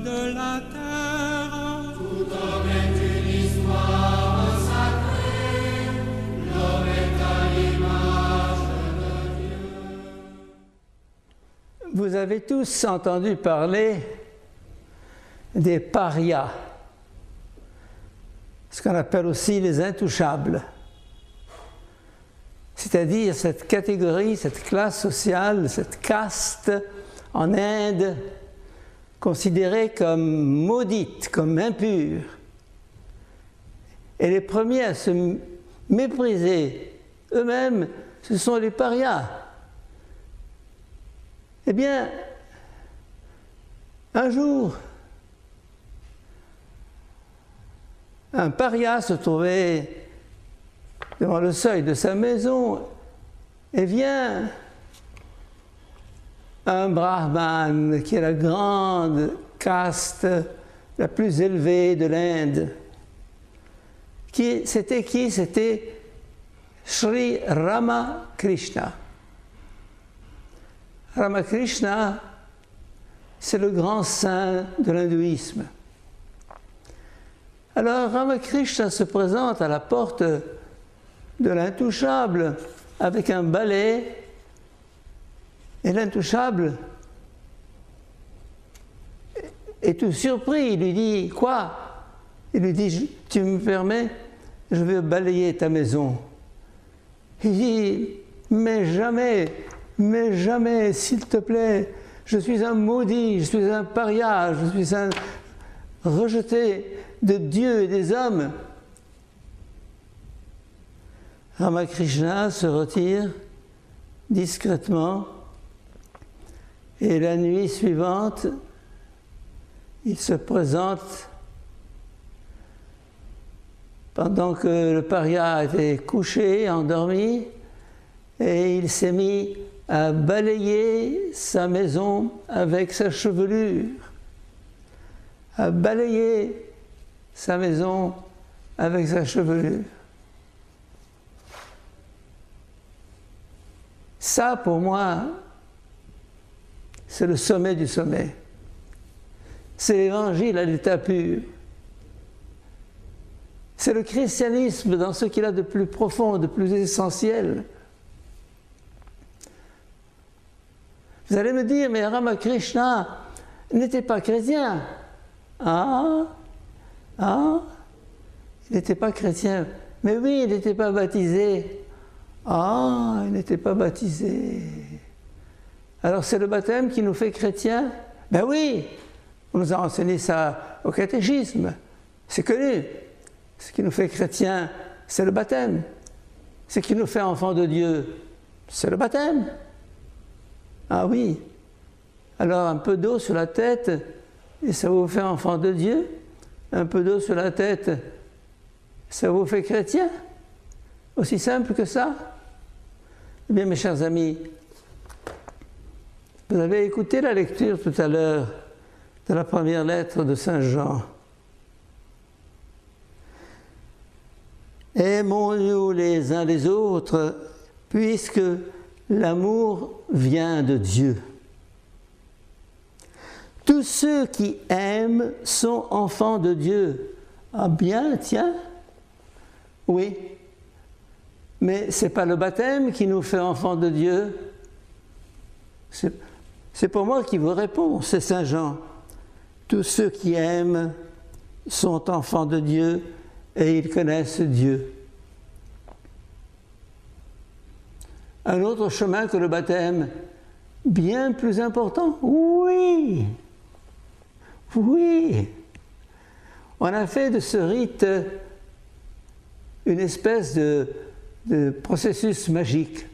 de la terre. Tout homme est une histoire sacrée, l'homme est à l'image de Dieu. Vous avez tous entendu parler des parias, ce qu'on appelle aussi les intouchables. C'est-à-dire cette catégorie, cette classe sociale, cette caste en Inde, considérée comme maudite, comme impure. Et les premiers à se mépriser eux-mêmes, ce sont les parias. Eh bien, un jour, un paria se trouvait devant le seuil de sa maison et vient un brahman qui est la grande caste la plus élevée de l'Inde. C'était qui? C'était Sri Ramakrishna. Ramakrishna, c'est le grand saint de l'hindouisme. Alors Ramakrishna se présente à la porte de l'intouchable avec un balai, et l'intouchable est tout surpris. Il lui dit: quoi? Il lui dit: tu me permets, je vais balayer ta maison. Il dit: mais jamais, s'il te plaît, je suis un maudit, je suis un paria, je suis un rejeté de Dieu et des hommes. Ramakrishna se retire discrètement et la nuit suivante, il se présente pendant que le paria était couché, endormi, et il s'est mis à balayer sa maison avec sa chevelure, à balayer sa maison avec sa chevelure. Ça, pour moi, c'est le sommet du sommet. C'est l'évangile à l'état pur. C'est le christianisme dans ce qu'il a de plus profond, de plus essentiel. Vous allez me dire: mais Ramakrishna n'était pas chrétien. Il n'était pas chrétien. Mais oui, il n'était pas baptisé. Il n'était pas baptisé. Alors c'est le baptême qui nous fait chrétiens? Ben oui, on nous a enseigné ça au catéchisme. C'est connu. Ce qui nous fait chrétiens, c'est le baptême. Ce qui nous fait enfants de Dieu, c'est le baptême. Ah oui. Alors un peu d'eau sur la tête, et ça vous fait enfant de Dieu. Un peu d'eau sur la tête, ça vous fait chrétien. Aussi simple que ça. Eh bien, mes chers amis, vous avez écouté la lecture tout à l'heure de la première lettre de Saint Jean. Aimons-nous les uns les autres, puisque l'amour vient de Dieu. Tous ceux qui aiment sont enfants de Dieu. Ah bien, tiens, oui. Mais ce n'est pas le baptême qui nous fait enfants de Dieu. C'est pour moi qui vous réponds, c'est Saint Jean. Tous ceux qui aiment sont enfants de Dieu et ils connaissent Dieu. Un autre chemin que le baptême, bien plus important? Oui! Oui! On a fait de ce rite une espèce de processus magique.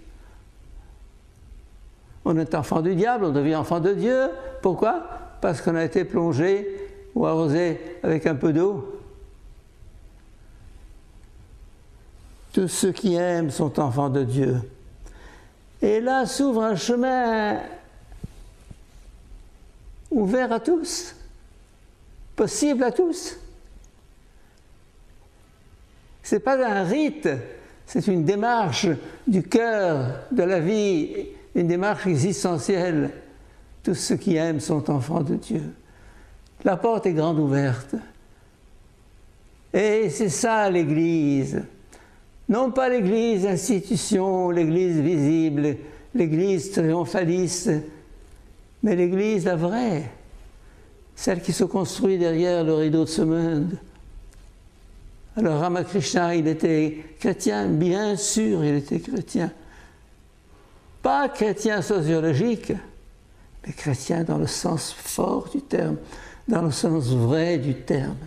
On est enfant du diable, on devient enfant de Dieu. Pourquoi? Parce qu'on a été plongé ou arrosé avec un peu d'eau. Tous ceux qui aiment sont enfants de Dieu. Et là s'ouvre un chemin ouvert à tous, possible à tous. Ce n'est pas un rite, c'est une démarche du cœur, de la vie, une démarche existentielle. Tous ceux qui aiment sont enfants de Dieu. La porte est grande ouverte. Et c'est ça l'Église. Non pas l'Église institution, l'Église visible, l'Église triomphaliste, mais l'Église la vraie, celle qui se construit derrière le rideau de ce monde. Alors Ramakrishna, il était chrétien, bien sûr il était chrétien. Pas chrétien sociologique, mais chrétien dans le sens fort du terme, dans le sens vrai du terme.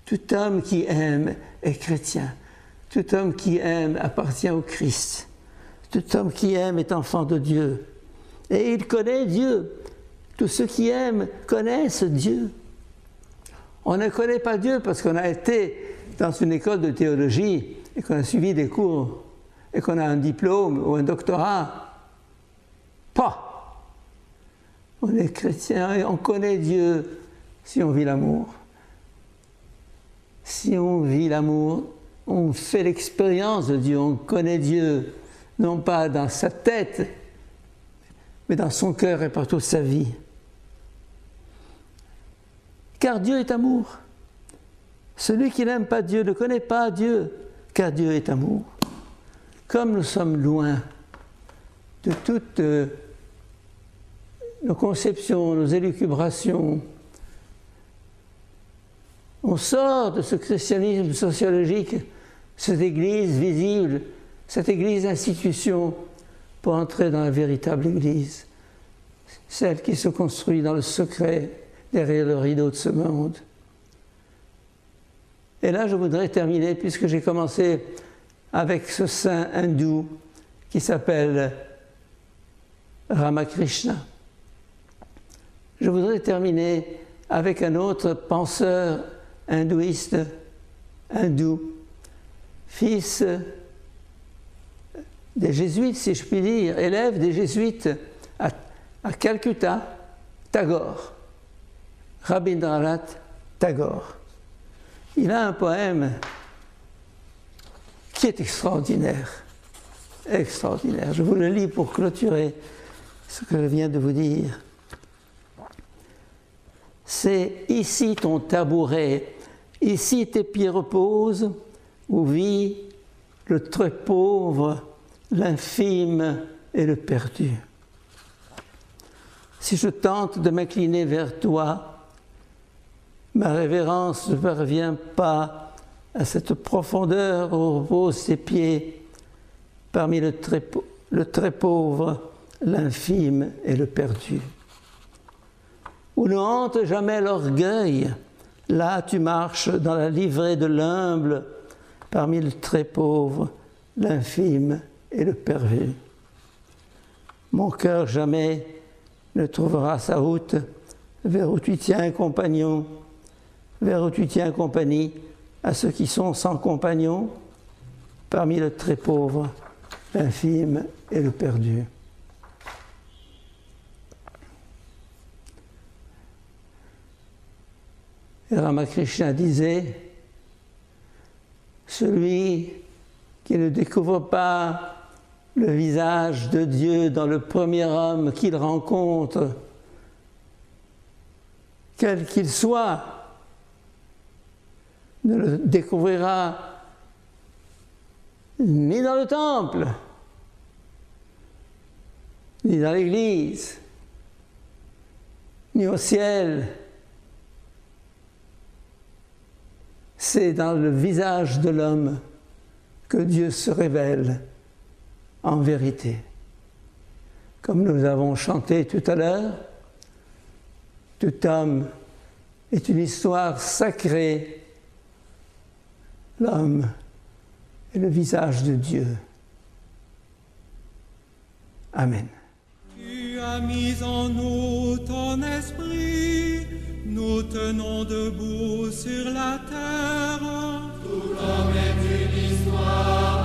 Tout homme qui aime est chrétien. Tout homme qui aime appartient au Christ. Tout homme qui aime est enfant de Dieu. Et il connaît Dieu. Tous ceux qui aiment connaissent Dieu. On ne connaît pas Dieu parce qu'on a été dans une école de théologie et qu'on a suivi des cours et qu'on a un diplôme ou un doctorat. Pas. On est chrétien et on connaît Dieu si on vit l'amour. Si on vit l'amour, on fait l'expérience de Dieu, on connaît Dieu, non pas dans sa tête, mais dans son cœur et par toute sa vie. Car Dieu est amour. Celui qui n'aime pas Dieu ne connaît pas Dieu, car Dieu est amour. Comme nous sommes loin de toutes nos conceptions, nos élucubrations, on sort de ce christianisme sociologique, cette Église visible, cette Église institution, pour entrer dans la véritable Église, celle qui se construit dans le secret, derrière le rideau de ce monde. Et là, je voudrais terminer, puisque j'ai commencé avec ce saint hindou qui s'appelle Ramakrishna. Je voudrais terminer avec un autre penseur hindouiste, hindou, fils des jésuites, si je puis dire, élève des jésuites à Calcutta, Tagore, Rabindranath Tagore. Il a un poème qui est extraordinaire, extraordinaire. Je vous le lis pour clôturer ce que je viens de vous dire. C'est ici ton tabouret, ici tes pieds reposent, où vit le très pauvre, l'infime et le perdu. Si je tente de m'incliner vers toi, ma révérence ne parvient pas à cette profondeur où reposent tes pieds, parmi le très pauvre, l'infime et le perdu. Où ne hante jamais l'orgueil, là tu marches dans la livrée de l'humble, parmi le très pauvre, l'infime et le perdu. Mon cœur jamais ne trouvera sa route vers où tu tiens compagnon, vers où tu tiens compagnie à ceux qui sont sans compagnon, parmi le très pauvre, l'infime et le perdu. Et Ramakrishna disait, celui qui ne découvre pas le visage de Dieu dans le premier homme qu'il rencontre, quel qu'il soit, ne le découvrira ni dans le temple, ni dans l'église, ni au ciel. C'est dans le visage de l'homme que Dieu se révèle en vérité. Comme nous avons chanté tout à l'heure, tout homme est une histoire sacrée. L'homme est le visage de Dieu. Amen. Tu as mis en nous ton esprit, nous tenons debout sur la terre. Tout homme est une histoire.